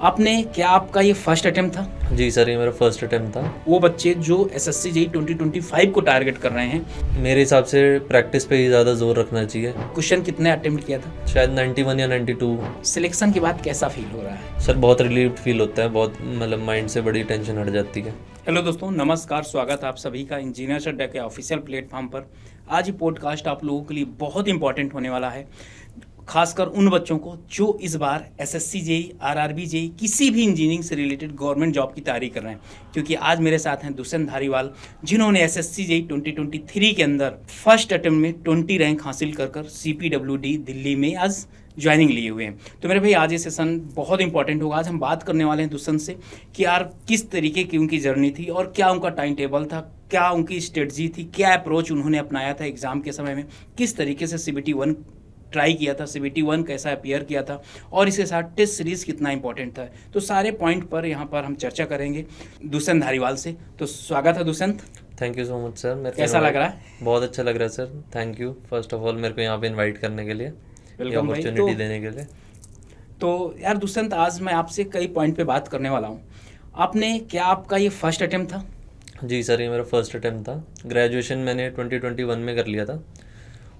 आपने क्या आपका ये फर्स्ट अटेम्प्ट था? जी सर, ये मेरा फर्स्ट अटेम्प्ट था। वो बच्चे जो एसएससी जेईई 2025 को टारगेट कर रहे हैं, मेरे हिसाब से प्रैक्टिस पे ही ज़्यादा जोर रखना चाहिए। क्वेश्चन कितने अटेम्प्ट किया था? शायद 91 या 92। सिलेक्शन के बाद कैसा फील हो रहा है? सर बहुत रिलीव्ड फील होता है, बहुत मतलब माइंड से बड़ी टेंशन हट जाती है। हेलो दोस्तों, नमस्कार। स्वागत है आप सभी का इंजीनियर अड्डा के ऑफिशियल प्लेटफॉर्म पर। आज ये पॉडकास्ट आप लोगों के लिए बहुत इंपॉर्टेंट होने वाला है, खासकर उन बच्चों को जो इस बार एसएससी जेईई, आरआरबी जेईई, किसी भी इंजीनियरिंग से रिलेटेड गवर्नमेंट जॉब की तैयारी कर रहे हैं। क्योंकि आज मेरे साथ हैं दुष्यंत धारीवाल, जिन्होंने एसएससी जेईई 2023 के अंदर फर्स्ट अटेम्प्ट में 20 रैंक हासिल कर सीपीडब्ल्यूडी दिल्ली में आज ज्वाइनिंग लिए हुए हैं। तो मेरे भाई, आज ये सेशन बहुत इंपॉर्टेंट होगा। आज हम बात करने वाले हैं दुष्यंत से कि यार किस तरीके की उनकी जर्नी थी और क्या उनका टाइम टेबल था, क्या उनकी स्ट्रेटजी थी, क्या अप्रोच उन्होंने अपनाया था एग्जाम के समय में, किस तरीके से सीबीटी 1 ट्राई किया था, सीबीटी 1 कैसा अपियर किया था, और इसके साथ टेस्ट सीरीज कितना इंपॉर्टेंट था। तो सारे पॉइंट पर यहाँ पर हम चर्चा करेंगे दुष्यंत धारीवाल से। तो स्वागत है Dushyant. Thank you so much sir. मेरे कैसा लग रहा है? बहुत अच्छा लग रहा है sir. Thank you first of all मेरे को यहाँ पे इनवाइट करने के लिए, ये वेलकम भाई। अपॉर्चुनिटी देने के लिए। तो यार दुष्यंत, आज मैं आपसे कई पॉइंट पे बात करने वाला हूँ। आपने क्या आपका ये फर्स्ट अटेम्प्ट था? जी सर, ये मेरा फर्स्ट अटेम्प्ट था। ग्रेजुएशन मैंने 2021 में कर लिया था।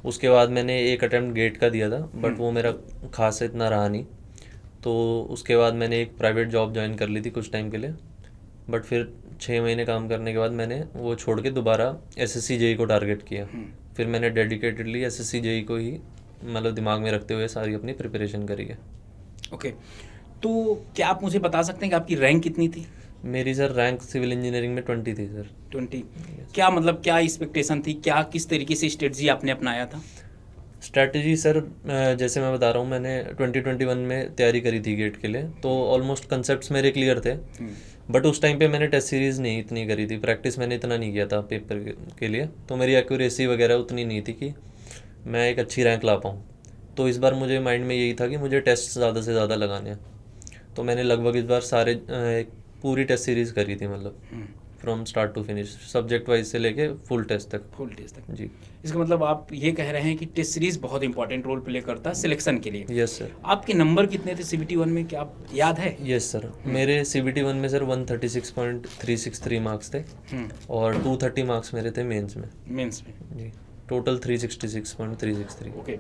उसके बाद मैंने एक अटेम्प्ट गेट का दिया था, बट वो मेरा खास इतना रहा नहीं। तो उसके बाद मैंने एक प्राइवेट जॉब ज्वाइन कर ली थी कुछ टाइम के लिए, बट फिर 6 महीने काम करने के बाद मैंने वो छोड़ के दोबारा एसएससी जेईई को टारगेट किया। फिर मैंने डेडिकेटेडली एसएससी जेईई को ही मतलब दिमाग में रखते हुए सारी अपनी प्रिपरेशन करी है। ओके, तो क्या आप मुझे बता सकते हैं कि आपकी रैंक कितनी थी? मेरी सर रैंक सिविल इंजीनियरिंग में 20 थी सर। 20। क्या मतलब क्या एक्सपेक्टेशन थी, क्या किस तरीके से स्ट्रेटजी आपने अपनाया था? स्ट्रैटेजी सर, जैसे मैं बता रहा हूँ, मैंने 2021 में तैयारी करी थी गेट के लिए, तो ऑलमोस्ट कंसेप्ट्स मेरे क्लियर थे। बट उस टाइम पे मैंने टेस्ट सीरीज़ नहीं इतनी करी थी, प्रैक्टिस मैंने इतना नहीं किया था पेपर के लिए, तो मेरी एक्यूरेसी वगैरह उतनी नहीं थी कि मैं एक अच्छी रैंक ला पाऊँ। तो इस बार मुझे माइंड में यही था कि मुझे टेस्ट ज़्यादा से ज़्यादा लगाने हैं। तो मैंने लगभग इस बार एक पूरी टेस्ट सीरीज़ करी थी, मतलब from start to finish, subject wise से लेके फुल टेस्ट तक। जी। इसका मतलब आप ये कह रहे हैं कि टेस्ट सीरीज बहुत इंपॉर्टेंट रोल प्ले करता है सिलेक्शन के लिए। Yes sir. आपके नंबर कितने थे सीबीटी 1 में, क्या आप याद है? यस सर, मेरे सीबीटी 1 में सर 136.363 मार्क्स थे, और 230 मार्क्स मेरे थे मेंस में। मेंस में जी, टोटल 366.363। ओके।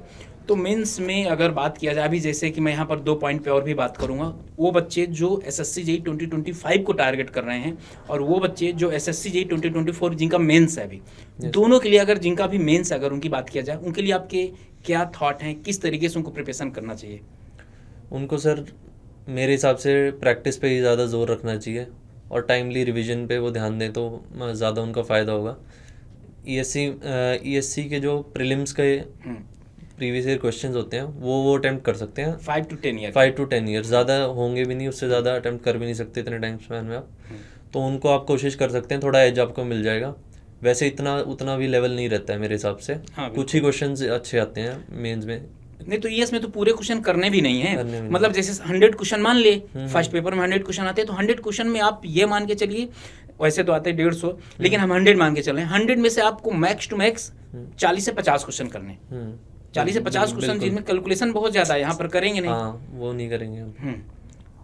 तो मेंस में अगर बात किया जाए, अभी जैसे कि मैं यहाँ पर 2 पॉइंट पे और भी बात करूँगा, वो बच्चे जो एसएससी जेईई 2025 को टारगेट कर रहे हैं और वो बच्चे जो एसएससी जेईई 2024 जिनका मेंस है अभी, दोनों के लिए अगर जिनका भी मेंस है, अगर उनकी बात किया जाए, उनके लिए आपके क्या थॉट हैं, किस तरीके से उनको प्रिपरेशन करना चाहिए? उनको सर मेरे हिसाब से प्रैक्टिस पे ही ज़्यादा जोर रखना चाहिए, और टाइमली रिवीजन पे वो ध्यान दें तो ज़्यादा उनका फ़ायदा होगा। ईएससी के जो प्रीलिम्स के प्रीवियस ईयर क्वेश्चंस होते हैं वो अटेम्प्ट कर सकते हैं। 5 to 10 ईयर। 5 to 10 ईयर ज़्यादा होंगे भी नहीं, उससे ज़्यादा अटेम्प्ट कर भी नहीं सकते इतने टाइम स्पैन में आप। तो उनको आप कोशिश कर सकते हैं, थोड़ा एज आपको मिल जाएगा। वैसे उतना भी लेवल नहीं रहता है मेरे हिसाब से। कुछ ही क्वेश्चंस अच्छे आते हैं मेंस में। नहीं तो ईएस में तो पूरे क्वेश्चन करने भी नहीं है, मतलब जैसे 100 क्वेश्चन मान ले, फर्स्ट पेपर में 100 क्वेश्चन आते हैं, तो 100 क्वेश्चन में आप ये मान के चलिए, वैसे तो आते हैं 150, लेकिन हम 100 मान के चलें, 100 में से आपको मैक्स टू मैक्स 40 से 50 क्वेश्चन करने। 40 से 50 क्वेश्चन जिनमें कैलकुलेशन बहुत ज़्यादा है, यहाँ पर करेंगे नहीं। हाँ, वो नहीं करेंगे हम।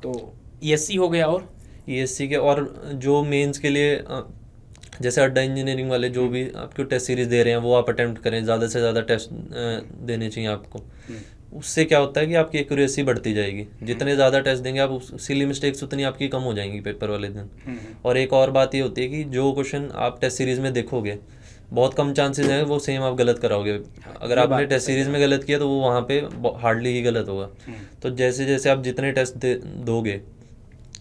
तो ईएससी हो गया, और ईएससी के और जो मेंस के लिए जैसे अड्डा इंजीनियरिंग वाले जो भी आपको टेस्ट सीरीज दे रहे हैं, वो आप अटेम्प्ट करें, ज़्यादा से ज़्यादा टेस्ट देने चाहिए आपको। उससे क्या होता है कि आपकी एक्यूरेसी बढ़ती जाएगी। जितने ज़्यादा टेस्ट देंगे आप, सिली मिस्टेक्स उतनी आपकी कम हो जाएंगी पेपर वाले दिन। और एक और बात ये होती है कि जो क्वेश्चन आप टेस्ट सीरीज़ में देखोगे, बहुत कम चांसेस हैं वो सेम आप गलत कराओगे। अगर आपने टेस्ट सीरीज़ में गलत किया तो वो वहाँ पे हार्डली ही गलत होगा। तो जैसे जैसे आप जितने टेस्ट दोगे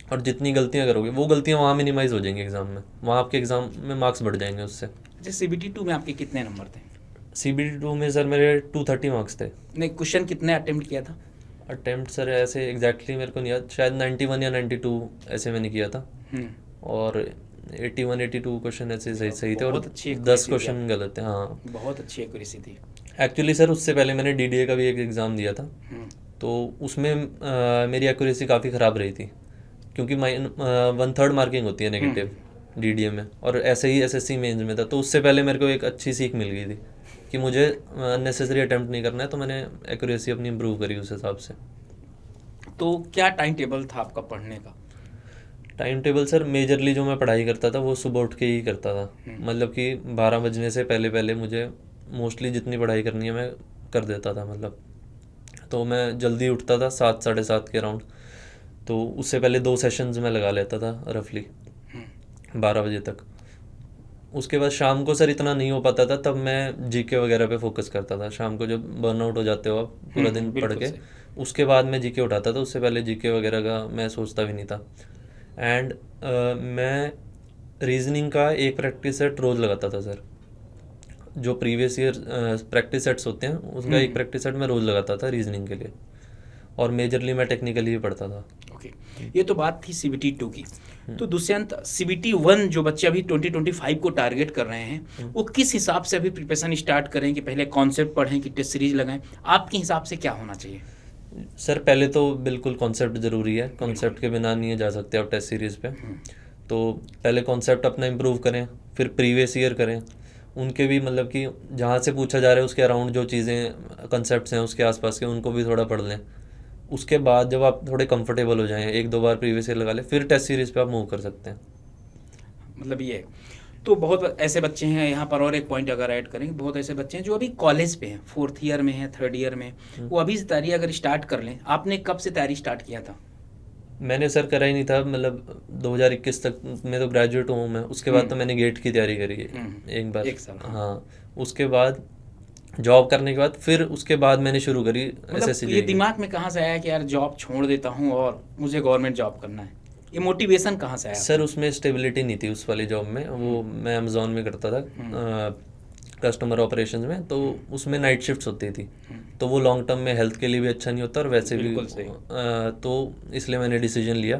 और जितनी गलतियाँ करोगे, वो गलतियाँ वहाँ मिनिमाइज़ हो जाएंगी एग्ज़ाम में, वहाँ आपके एग्ज़ाम में मार्क्स बढ़ जाएंगे उससे। जैसे सीबीटी 2 में आपके कितने नंबर थे? सीबीटी 2 में सर मेरे 230 मार्क्स थे। नहीं, क्वेश्चन कितने अटेम्प्ट किया था? अटेम्प्ट सर ऐसे एग्जैक्टली मेरे को नहीं याद, शायद 91 या 92 ऐसे मैंने किया था। और 81-82 क्वेश्चन ऐसे सही थे, और 10 क्वेश्चन गलत थे। हाँ, बहुत अच्छी एक्यूरेसी थी। एक्चुअली सर उससे पहले मैंने डीडीए का भी एक एग्ज़ाम दिया था, तो उसमें मेरी एक्यूरेसी काफ़ी ख़राब रही थी, क्योंकि 1/3 मार्किंग होती है नेगेटिव डीडीए में, और ऐसे ही एसएससी मेंस में था। तो उससे पहले मेरे को एक अच्छी सीख मिल गई थी कि मुझे अननेसेसरी अटेम्प्ट नहीं करना है, तो मैंने एक्यूरेसी अपनी इम्प्रूव करी उस हिसाब से। तो क्या टाइम टेबल था आपका पढ़ने का? टाइम टेबल सर मेजरली जो मैं पढ़ाई करता था वो सुबह उठ के ही करता था। मतलब कि 12 बजने से पहले पहले मुझे मोस्टली जितनी पढ़ाई करनी है मैं कर देता था। मतलब तो मैं जल्दी उठता था 7 साढ़े 7 के अराउंड। तो उससे पहले 2 सेशंस में लगा लेता था रफली 12 बजे तक। उसके बाद शाम को सर इतना नहीं हो पाता था, तब मैं जीके वगैरह पे फोकस करता था। शाम को जब बर्नआउट हो जाते हो आप पूरा दिन पढ़ बिल्कुल के, सही। उसके बाद मैं जीके उठाता था। उससे पहले जीके वगैरह का मैं सोचता भी नहीं था। एंड मैं रीजनिंग का एक प्रैक्टिस सेट रोज़ लगाता था सर। जो प्रीवियस ईयर प्रैक्टिस सेट्स होते हैं उसका एक प्रैक्टिस सेट मैं रोज़ लगाता था रीजनिंग के लिए। और मेजरली मैं टेक्निकली ही पढ़ता था। ओके, ये तो बात थी सीबीटी 2 की। तो दुष्यंत, सीबीटी 1 जो बच्चे अभी 2025 को टारगेट कर रहे हैं, वो किस हिसाब से अभी प्रिपरेशन स्टार्ट करें कि पहले कॉन्सेप्ट पढ़ें कि टेस्ट सीरीज लगाएं? आपके हिसाब से क्या होना चाहिए? सर पहले तो बिल्कुल कॉन्सेप्ट ज़रूरी है। कॉन्सेप्ट के बिना नहीं जा सकते आप टेस्ट सीरीज़ पे। तो पहले कॉन्सेप्ट अपना इम्प्रूव करें, फिर प्रीवियस ईयर करें। उनके भी मतलब कि जहाँ से पूछा जा रहा है उसके अराउंड जो चीज़ें कॉन्सेप्ट्स हैं उसके आसपास के, उनको भी थोड़ा पढ़ लें। उसके बाद जब आप थोड़े कंफर्टेबल हो जाएं, 1-2 बार प्रीवियस ईयर लगा लें, फिर टेस्ट सीरीज़ पे आप मूव कर सकते हैं। मतलब ये है। तो बहुत ऐसे बच्चे हैं यहाँ पर, और एक पॉइंट अगर ऐड करें, बहुत ऐसे बच्चे हैं जो अभी कॉलेज पे हैं, 4th ईयर में हैं, 3rd ईयर में, वो अभी से तैयारी अगर स्टार्ट कर लें। आपने कब से तैयारी स्टार्ट किया था? मैंने सर करा ही नहीं था। मतलब 2021 तक मैं तो ग्रेजुएट हूँ मैं। उसके बाद तो मैंने गेट की तैयारी करी है एक बार। 1 साल। हाँ, उसके बाद जॉब करने के बाद फिर उसके बाद मैंने शुरू करी एसएससी मतलब ये दिमाग में कहाँ से आया कि यार जॉब छोड़ देता हूँ और मुझे गवर्नमेंट जॉब करना है? ये मोटिवेशन कहाँ से आया? सर उसमें स्टेबिलिटी नहीं थी उस वाली जॉब में। वो मैं अमेज़ॉन में करता था कस्टमर ऑपरेशंस में। तो उसमें नाइट शिफ्ट्स होती थी, तो वो लॉन्ग टर्म में हेल्थ के लिए भी अच्छा नहीं होता और वैसे भी। बिल्कुल सही। तो इसलिए मैंने डिसीजन लिया।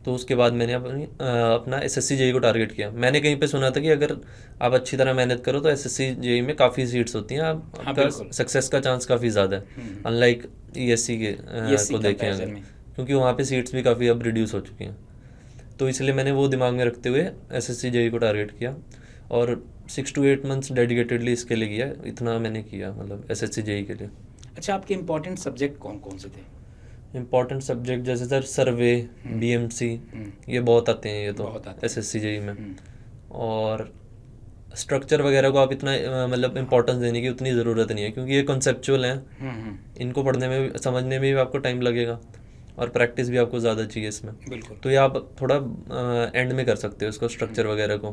तो उसके बाद मैंने अपना एसएससी जेई को टारगेट किया। मैंने कहीं पे सुना था कि अगर आप अच्छी तरह मेहनत करो तो एसएससी जेई में काफ़ी सीट्स होती हैं, आपका सक्सेस का चांस काफ़ी ज़्यादा है, अनलाइक ईएससी के को देखें अगर, क्योंकि वहाँ पे सीट्स भी काफ़ी अब रिड्यूस हो चुकी हैं। तो इसलिए मैंने वो दिमाग में रखते हुए एसएससी जेई को टारगेट किया और 6 to 8 मंथ्स डेडिकेटेडली इसके लिए किया। इतना मैंने किया मतलब एसएससी जेई के लिए। अच्छा, आपके इंपॉर्टेंट सब्जेक्ट कौन कौन से थे? इम्पॉर्टेंट सब्जेक्ट जैसे सर सर्वे, बीएमसी, ये बहुत आते हैं ये तो एसएससी जेई में। और स्ट्रक्चर वगैरह को आप इतना मतलब इम्पोर्टेंस देने की उतनी ज़रूरत नहीं है, क्योंकि ये कॉन्सेप्चुअल हैं। इनको पढ़ने में समझने में भी आपको टाइम लगेगा और प्रैक्टिस भी आपको ज़्यादा चाहिए इसमें। बिल्कुल। तो ये आप थोड़ा एंड में कर सकते हो इसको, स्ट्रक्चर वगैरह को,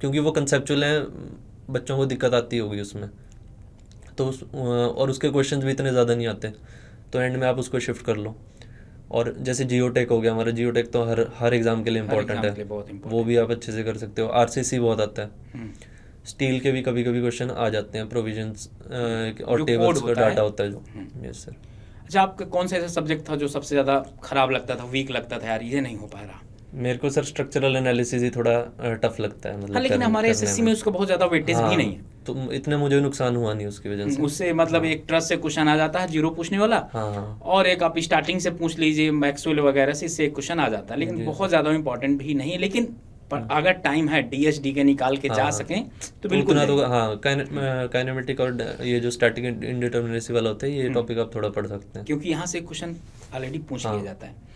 क्योंकि वो कंसेप्चुअल हैं, बच्चों को दिक्कत आती होगी उसमें। तो और उसके क्वेश्चंस भी इतने ज़्यादा नहीं आते, तो एंड में आप उसको शिफ्ट कर लो। और जैसे जियोटेक हो गया हमारा, जियोटेक तो हर एग्ज़ाम के लिए इम्पोर्टेंट है, वो भी आप अच्छे से कर सकते हो। आरसीसी बहुत आता है, स्टील के भी कभी कभी क्वेश्चन आ जाते हैं, प्रोविजंस और टेबल्स का डाटा होता है जो। Yes sir. अच्छा, आपका कौन सा ऐसा सब्जेक्ट था जो सबसे ज़्यादा खराब लगता था, वीक लगता था, यार ये नहीं हो पा रहा? मेरे को सर स्ट्रक्चरल एनालिसिस ही थोड़ा टफ लगता है। मतलब हाँ, लेकिन हमारे एसएससी में उसका बहुत ज़्यादा वेटेज भी नहीं है, तो इतना मुझे नुकसान हुआ नहीं उसकी वजह से। उससे मतलब एक ट्रस्ट से क्वेश्चन आ जाता है, 0 पूछने वाला, और एक आप स्टार्टिंग से पूछ लीजिए मैक्सवेल वगैरह से, इससे एक क्वेश्चन आ जाता है, लेकिन बहुत ज़्यादा इंपॉर्टेंट भी नहीं है। लेकिन पर अगर टाइम है डीएसडी के निकाल के जा सकें तो बिल्कुल। तो हाँ, काइनेमेटिक और ये जो स्टैटिक इंडिटरमिनेसी वाला होता है, ये टॉपिक आप थोड़ा पढ़ सकते हैं, क्योंकि यहाँ से क्वेश्चन ऑलरेडी पूछ लिया जाता है।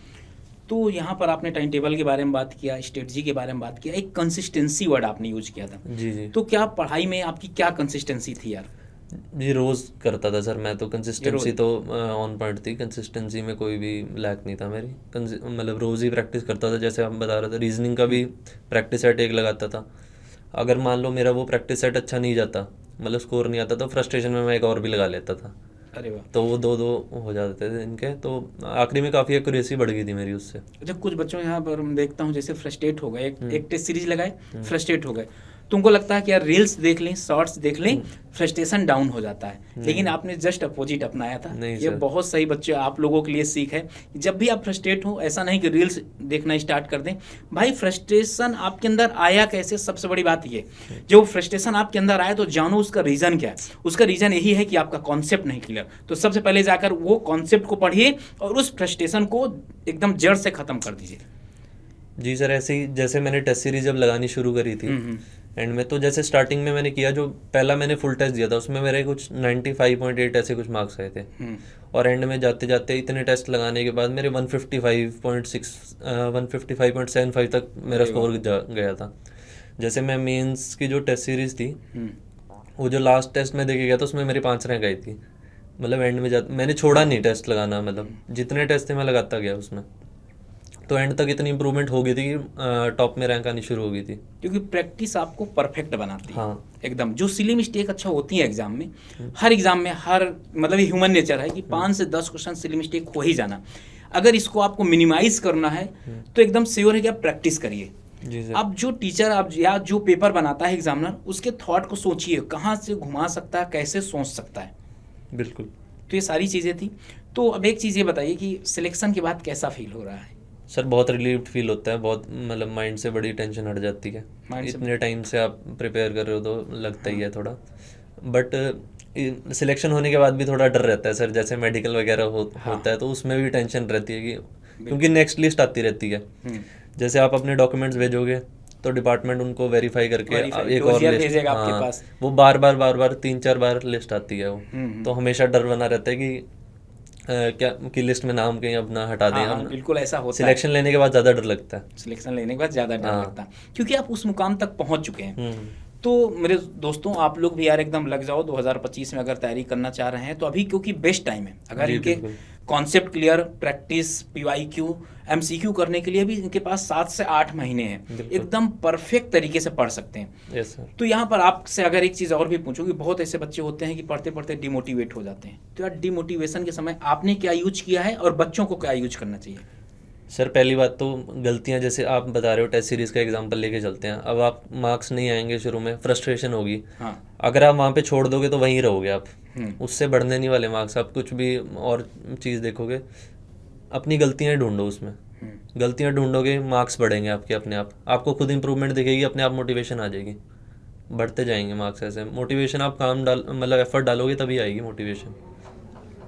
तो यहाँ पर आपने टाइम टेबल के बारे में बात किया, स्ट्रेटजी के बारे में बात किया, एक कंसिस्टेंसी वर्ड आपने यूज किया था। जी। तो क्या पढ़ाई में आपकी क्या कंसिस्टेंसी थी यार? जी, रोज़ करता था सर मैं तो। कंसिस्टेंसी तो ऑन पॉइंट थी, कंसिस्टेंसी में कोई भी लैक नहीं था मेरी। मतलब रोज़ ही प्रैक्टिस करता था। जैसे आप बता रहे थे, रीजनिंग का भी प्रैक्टिस सेट एक लगाता था। अगर मान लो मेरा वो प्रैक्टिस सेट अच्छा नहीं जाता, मतलब स्कोर नहीं आता, तो फ्रस्ट्रेशन में मैं एक और भी लगा लेता था। अरे वाह। तो वो 2-2 हो जाते थे इनके, तो आखिरी में काफ़ी एक्यूरेसी बढ़ गई थी मेरी उससे। जब कुछ बच्चों यहाँ पर मैं देखता हूँ जैसे फ्रस्ट्रेट हो गए, एक टेस्ट सीरीज लगाए, फ्रस्ट्रेट हो गए, तुमको लगता है कि यार रील्स देख लें, शॉर्ट्स देख लें, फ्रस्ट्रेशन डाउन हो जाता है, लेकिन आपने जस्ट अपोजिट अपनाया था। ये बहुत सही बच्चे आप लोगों के लिए सीख है। जब भी आप फ्रस्ट्रेट हो, ऐसा नहीं कि रील्स देखना स्टार्ट कर दें। भाई फ्रस्ट्रेशन आपके अंदर आया कैसे, सबसे बड़ी बात ये, जो फ्रस्ट्रेशन आपके अंदर आया तो जानो उसका रीज़न क्या है। उसका रीज़न यही है कि आपका कॉन्सेप्ट नहीं क्लियर। तो सबसे पहले जाकर वो कॉन्सेप्ट को पढ़िए और उस फ्रस्ट्रेशन को एकदम जड़ से ख़त्म कर दीजिए। जी सर, ऐसे ही जैसे मैंने टेस्ट सीरीज जब लगानी शुरू करी थी, एंड में तो जैसे स्टार्टिंग में मैंने किया, जो पहला मैंने फुल टेस्ट दिया था उसमें मेरे कुछ 95.8 ऐसे कुछ मार्क्स आए थे, और एंड में जाते जाते इतने टेस्ट लगाने के बाद मेरे 155.75 तक मेरा स्कोर गया था। जैसे मैं मेंस की जो टेस्ट सीरीज थी, वो जो लास्ट टेस्ट में देके गया था उसमें मेरी 5 रैंक आई थी। मतलब एंड में मैंने छोड़ा नहीं टेस्ट लगाना, मतलब जितने टेस्ट थे मैं लगाता गया उसमें, तो एंड तक इतनी इंप्रूवमेंट हो गई थी कि टॉप में रैंक आनी शुरू हो गई थी। क्योंकि प्रैक्टिस आपको परफेक्ट बनाती है। हाँ। एकदम जो सिली मिस्टेक अच्छा होती है एग्जाम में, हर एग्जाम में हर मतलब ये ह्यूमन नेचर है कि 5 से 10 क्वेश्चन सिली मिस्टेक हो ही जाना। अगर इसको आपको मिनिमाइज करना है तो एकदम श्योर है कि आप प्रैक्टिस करिए। जी सर। अब जो टीचर आप या जो पेपर बनाता है एग्जामिनर, उसके थॉट को सोचिए, कहाँ से घुमा सकता है, कैसे सोच सकता है। बिल्कुल। तो ये सारी चीज़ें थी। तो अब एक चीज़ ये बताइए कि सिलेक्शन के बाद कैसा फील हो रहा है? सर बहुत रिलीव्ड फील होता है, बहुत मतलब माइंड से बड़ी टेंशन हट जाती है। इतने टाइम से आप प्रिपेयर कर रहे हो तो लगता ही है थोड़ा, बट सिलेक्शन होने के बाद भी थोड़ा डर रहता है सर। जैसे मेडिकल वगैरह होता है तो उसमें भी टेंशन रहती है कि क्योंकि नेक्स्ट लिस्ट आती रहती है। जैसे आप अपने डॉक्यूमेंट्स भेजोगे तो डिपार्टमेंट उनको वेरीफाई करके एक और लिस्ट, आपके पास वो बार बार 3-4 बार लिस्ट आती है वो, तो हमेशा डर बना रहता है कि क्या कि लिस्ट में नाम कहीं अपना हटा दें। हाँ, बिल्कुल ऐसा होता है। सिलेक्शन लेने के बाद ज़्यादा डर लगता है। सिलेक्शन लेने के बाद ज़्यादा डर लगता है क्योंकि आप उस मुकाम तक पहुंच चुके हैं। तो मेरे दोस्तों, आप लोग भी यार एकदम लग जाओ। 2025 में अगर तैयारी करना चाह रहे हैं तो अभी क्योंकि बेस्ट टाइम है। अगर इनके concept clear, practice, PYQ, MCQ करने के लिए भी इनके पास 7 से 8 महीने हैं, एकदम परफेक्ट तरीके से पढ़ सकते हैं। Yes sir. तो यहाँ पर आपसे अगर एक चीज़ और भी पूछूं कि बहुत ऐसे बच्चे होते हैं कि पढ़ते पढ़ते डिमोटिवेट हो जाते हैं, तो यार डिमोटिवेशन के समय आपने क्या यूज किया है और बच्चों को क्या यूज करना चाहिए? सर पहली बात तो गलतियां, जैसे आप बता रहे हो टेस्ट सीरीज का एग्जांपल लेके चलते हैं। अब आप मार्क्स नहीं आएंगे शुरू में, फ्रस्ट्रेशन होगी। हाँ। अगर आप वहाँ पे छोड़ दोगे तो वहीं रहोगे आप, उससे बढ़ने नहीं वाले मार्क्स। आप कुछ भी और चीज़ देखोगे, अपनी गलतियाँ ढूंढो उसमें, गलतियाँ ढूंढोगे मार्क्स बढ़ेंगे आपके अपने आप, आपको खुद इंप्रूवमेंट दिखेगी, अपने आप मोटिवेशन आ जाएगी, बढ़ते जाएंगे मार्क्स। ऐसे मोटिवेशन आप काम मतलब एफर्ट डालोगे तभी आएगी मोटिवेशन।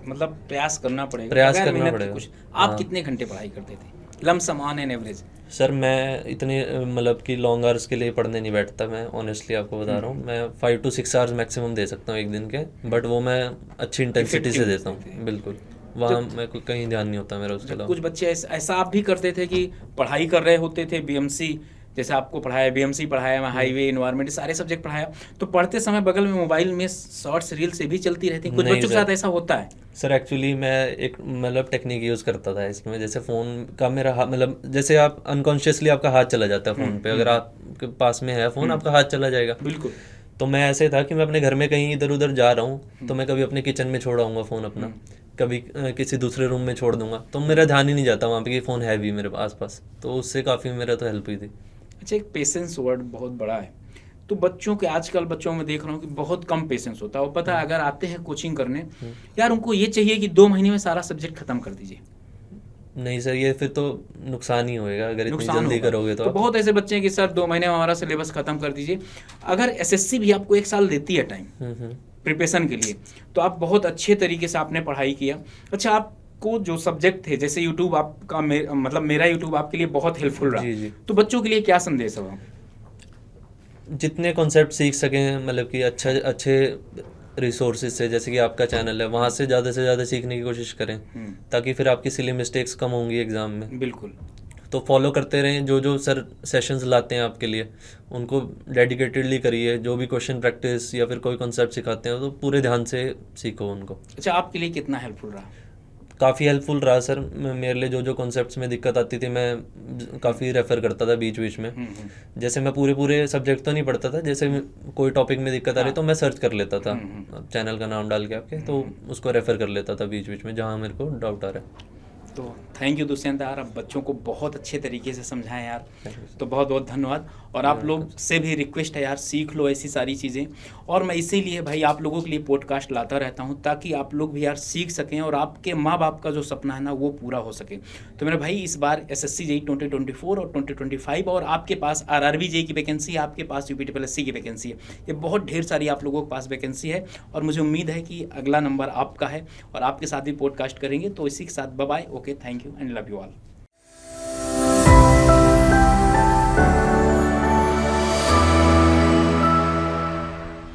मतलब प्रयास करना पड़ेगा, प्रयास करना पड़ेगा। कुछ आप कितने घंटे पढ़ाई करते थे lump sum on an average? Sir मैं इतने मतलब कि लॉन्ग आवर्स के लिए पढ़ने नहीं बैठता। मैं ऑनेस्टली आपको बता रहा हूँ, मैं 5 to 6 आवर्स मैक्सिमम दे सकता हूँ एक दिन के, बट वो मैं अच्छी इंटेंसिटी से देता हूँ। बिल्कुल, वहाँ मैं कहीं ध्यान नहीं होता मेरा उसके अलावा। कुछ बच्चे ऐसा आप भी करते थे कि पढ़ाई कर रहे होते थे, BMC जैसे आपको पढ़ाया, BMC पढ़ाया, मैं हाईवे, इन्वायरमेंट, सारे सब्जेक्ट पढ़ाया, तो पढ़ते समय बगल में मोबाइल में शॉर्ट्स रील से भी चलती रहती है। कुछ बच्चों के साथ ऐसा होता है। सर एक्चुअली मैं एक मतलब टेक्निक यूज़ करता था इसमें। जैसे फ़ोन का मेरा मतलब जैसे आप अनकॉन्शियसली आपका हाथ चला जाता है फ़ोन पे, अगर आपके पास में है फ़ोन आपका हाथ चला जाएगा। बिल्कुल। तो मैं ऐसे था कि मैं अपने घर में कहीं इधर उधर जा रहा हूँ तो मैं कभी अपने किचन में छोड़ आऊँगा फ़ोन अपना, कभी किसी दूसरे रूम में छोड़ दूंगा, तो मेरा ध्यान ही नहीं जाता वहाँ पे कि फ़ोन है भी मेरे आसपास। तो उससे काफ़ी मेरा तो हेल्प हुई थी। अच्छा, एक पेशेंस वर्ड बहुत बड़ा है। तो बच्चों के, आजकल बच्चों में देख रहा हूँ कि बहुत कम पेशेंस होता है। वो पता है अगर आते हैं कोचिंग करने, यार उनको ये चाहिए कि 2 महीने में सारा सब्जेक्ट खत्म कर दीजिए। नहीं सर, ये फिर तो नुकसान ही होएगा अगर इतनी जल्दी करोगे तो बहुत ऐसे बच्चे हैं कि सर 2 महीने में हमारा सिलेबस खत्म कर दीजिए। अगर SSC भी आपको 1 साल देती है टाइम प्रिपरेशन के लिए, तो आप बहुत अच्छे तरीके से आपने पढ़ाई किया। अच्छा, आपको जो सब्जेक्ट थे, जैसे यूट्यूब आपका मतलब मेरा यूट्यूब आपके लिए बहुत हेल्पफुल रहा। जी। तो बच्चों के लिए क्या संदेश है? जितने कॉन्सेप्ट सीख सकें, मतलब कि अच्छे रिसोर्सेज से, जैसे कि आपका चैनल है, वहाँ से ज़्यादा सीखने की कोशिश करें, ताकि फिर आपकी सिली मिस्टेक्स कम होंगी एग्ज़ाम में। बिल्कुल। तो फॉलो करते रहें जो सर सेशंस लाते हैं आपके लिए, उनको डेडिकेटेडली करिए। जो भी क्वेश्चन प्रैक्टिस या फिर कोई कॉन्सेप्ट सिखाते हैं तो पूरे ध्यान से सीखो उनको। अच्छा, आपके लिए कितना हेल्पफुल रहा? काफ़ी हेल्पफुल रहा सर। मेरे लिए जो कॉन्सेप्ट्स में दिक्कत आती थी मैं काफ़ी रेफ़र करता था बीच बीच में। जैसे मैं पूरे सब्जेक्ट तो नहीं पढ़ता था, जैसे कोई टॉपिक में दिक्कत आ रही तो मैं सर्च कर लेता था चैनल का नाम डाल के आपके, तो उसको रेफ़र कर लेता था बीच बीच में जहाँ मेरे को डाउट आ रहा है। तो थैंक यू दुष्यंत यार, आप बच्चों को बहुत अच्छे तरीके से समझाएं यार, तो बहुत बहुत धन्यवाद। और आप लोग से भी रिक्वेस्ट है यार, सीख लो ऐसी सारी चीज़ें। और मैं इसीलिए भाई आप लोगों के लिए पॉडकास्ट लाता रहता हूं, ताकि आप लोग भी यार सीख सकें और आपके माँ बाप का जो सपना है ना वो पूरा हो सके। तो मेरे भाई, इस बार SSC JEE 2024 और 2025 और आपके पास RRB JEE की वैकेंसी है, आपके पास UPSSC की वैकेंसी है, ये बहुत ढेर सारी आप लोगों के पास वैकेंसी है। और मुझे उम्मीद है कि अगला नंबर आपका है और आपके साथ भी पॉडकास्ट करेंगे। तो इसी के साथ bye bye, okay, thank you and love you all.